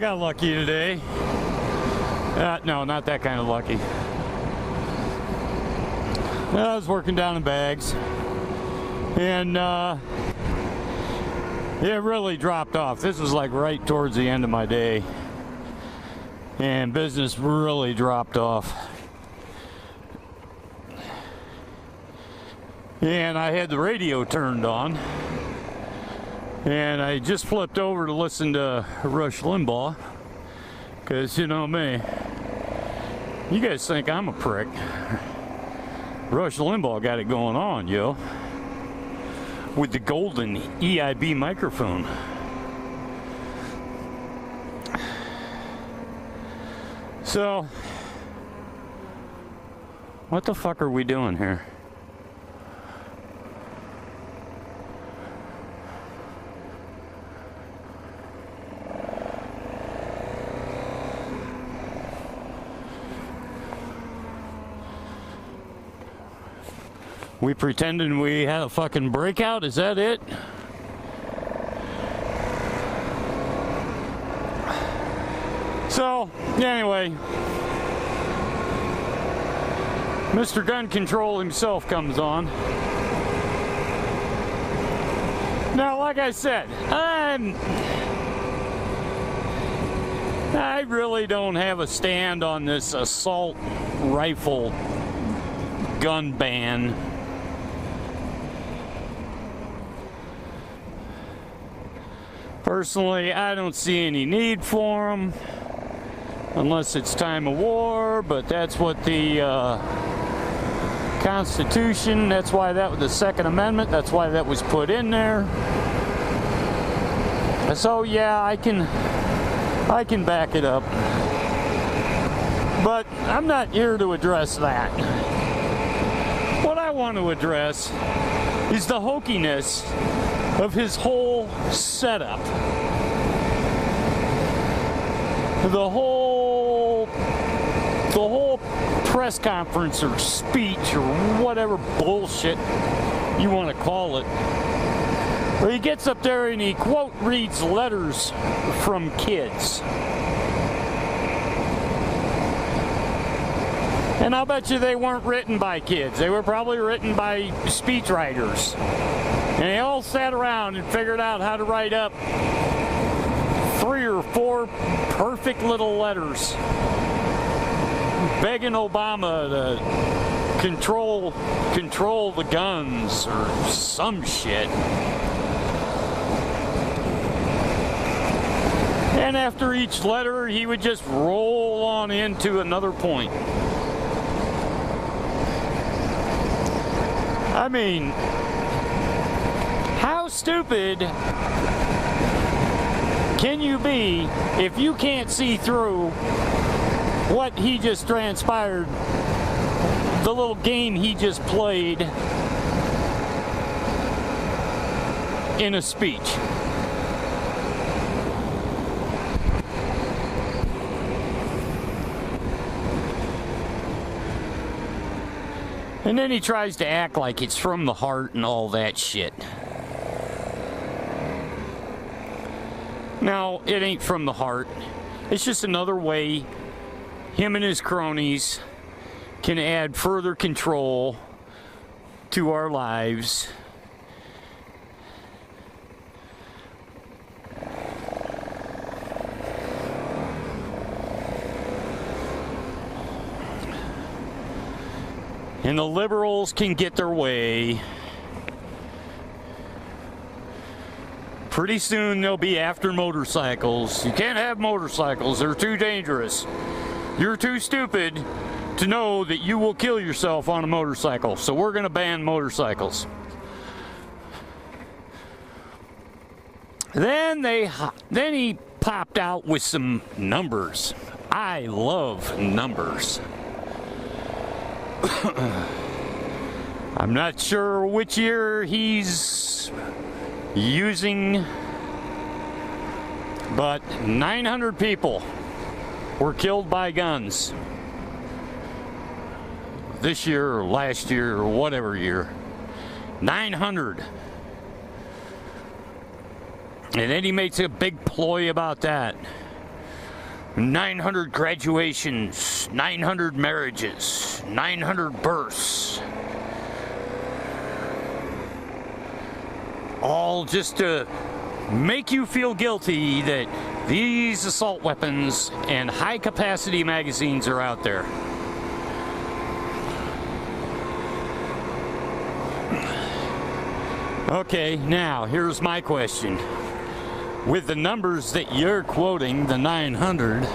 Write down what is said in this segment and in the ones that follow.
got lucky today. No, not that kind of lucky. I was working down in bags, and it really dropped off. This was like right towards the end of my day, and business really dropped off. And I had the radio turned on, and I just flipped over to listen to Rush Limbaugh, because you know me, you guys think I'm a prick. Rush Limbaugh got it going on, yo, with the golden EIB microphone. So, what the fuck are we doing here? We pretending we had a fucking breakout? Is that it? So, anyway, Mr. Gun Control himself comes on. Now, like I said, I really don't have a stand on this assault rifle gun ban. Personally, I don't see any need for them unless it's time of war, but that's what the Constitution, that's why that was the Second Amendment, that's why that was put in there. So yeah, I can back it up. But I'm not here to address that. What I want to address is the hokiness of his whole setup. The whole press conference or speech or whatever bullshit you want to call it, where he gets up there and he quote reads letters from kids. And I'll bet you they weren't written by kids. They were probably written by speechwriters. And they all sat around and figured out how to write up 3 or 4 perfect little letters begging Obama to control the guns or some shit. And after each letter, he would just roll on into another point. I mean, how stupid can you be if you can't see through what he just transpired, the little game he just played in a speech? And then he tries to act like it's from the heart and all that shit. No, it ain't from the heart. It's just another way him and his cronies can add further control to our lives. And the liberals can get their way. Pretty soon they'll be after motorcycles. You can't have motorcycles, they're too dangerous. You're too stupid to know that you will kill yourself on a motorcycle, so we're going to ban motorcycles. Then he popped out with some numbers. I love numbers. I'm not sure which year he's using, but 900 people were killed by guns this year or last year or whatever year. 900. And then he makes a big ploy about that. 900 graduations, 900 marriages, 900 births. All just to make you feel guilty that these assault weapons and high-capacity magazines are out there. Okay, now here's my question. With the numbers that you're quoting, the 900,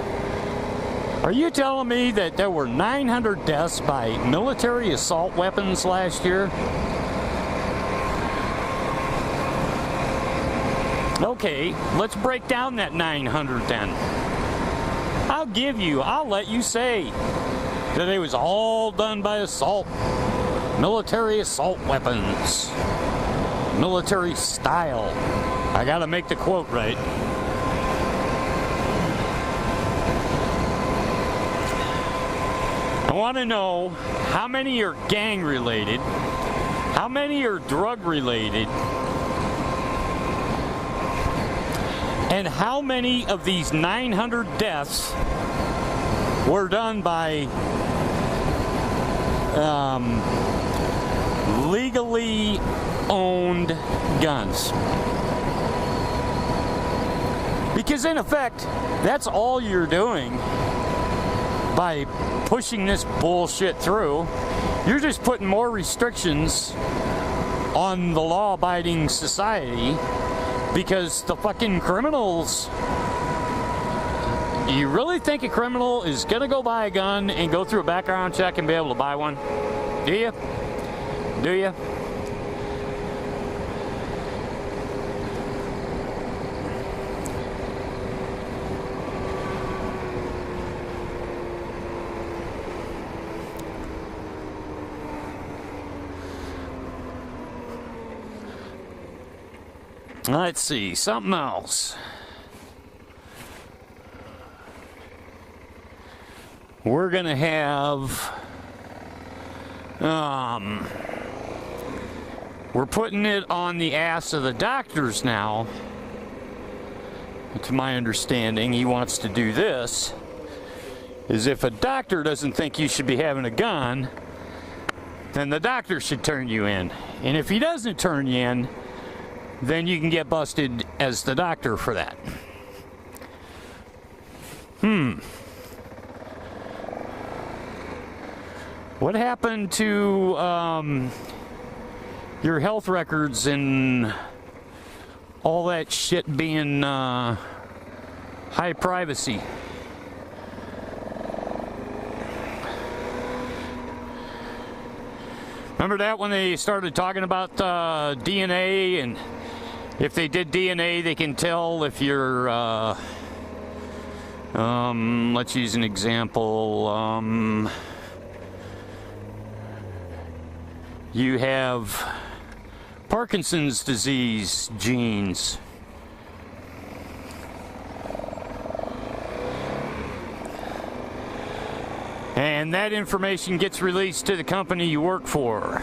are you telling me that there were 900 deaths by military assault weapons last year? Okay, let's break down that 900 then. I'll let you say that it was all done by military assault weapons. Military style. I gotta make the quote right. I want to know how many are gang related, how many are drug related, and how many of these 900 deaths were done by legally owned guns. Because in effect, that's all you're doing by pushing this bullshit through. You're just putting more restrictions on the law-abiding society because the fucking criminals... You really think a criminal is going to go buy a gun and go through a background check and be able to buy one? Do you? Do you? Let's see, something else. We're gonna have, we're putting it on the ass of the doctors now. To my understanding, he wants to do this, is if a doctor doesn't think you should be having a gun, then the doctor should turn you in. And if he doesn't turn you in, then you can get busted as the doctor for that. What happened to your health records and all that shit being high privacy? Remember that when they started talking about DNA, and if they did DNA, they can tell if you're, let's use an example, you have Parkinson's disease genes. And that information gets released to the company you work for.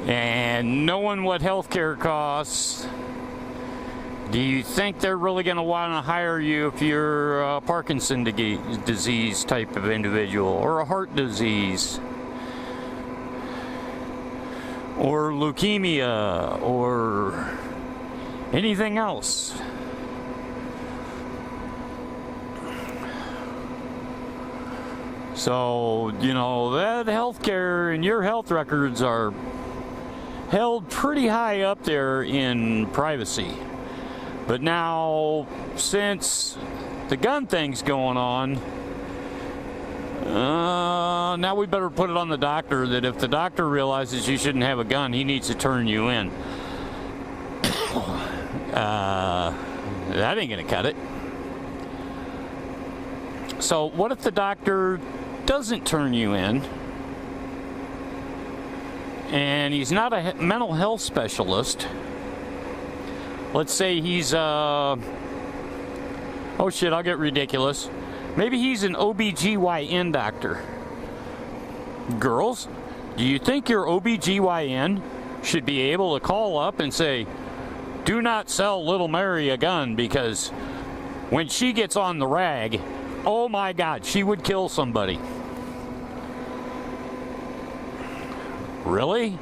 And knowing what healthcare costs, do you think they're really going to want to hire you if you're a Parkinson's disease type of individual, or a heart disease, or leukemia, or anything else? So, you know, that healthcare and your health records are held pretty high up there in privacy. But now, since the gun thing's going on, now we better put it on the doctor that if the doctor realizes you shouldn't have a gun, he needs to turn you in. That ain't gonna cut it. So what if the doctor doesn't turn you in, and he's not a mental health specialist? Let's say he's oh shit, I'll get ridiculous. Maybe he's an OBGYN doctor. Girls, do you think your OBGYN should be able to call up and say, do not sell little Mary a gun, because when she gets on the rag, oh my God, she would kill somebody. Really?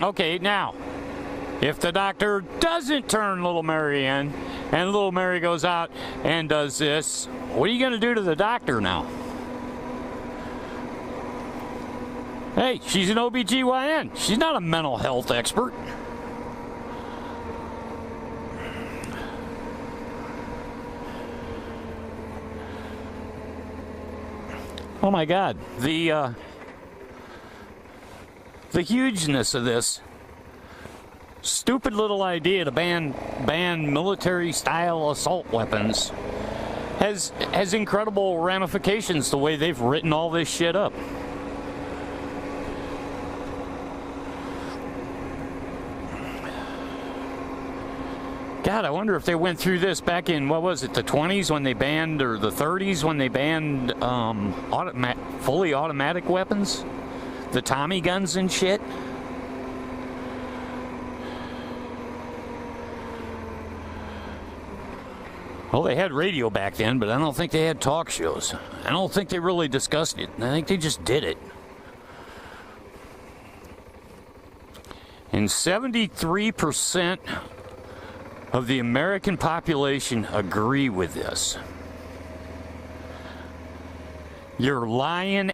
Okay, now, if the doctor doesn't turn little Mary in, and little Mary goes out and does this, what are you going to do to the doctor now? Hey, she's an OBGYN. She's not a mental health expert. Oh my God, the hugeness of this stupid little idea to ban military-style assault weapons has incredible ramifications the way they've written all this shit up. God, I wonder if they went through this back in, what was it, the 20s when they banned, or the 30s when they banned fully automatic weapons? The Tommy guns and shit? Well, they had radio back then, but I don't think they had talk shows. I don't think they really discussed it. I think they just did it. And 73% of the American population agree with this. Your lying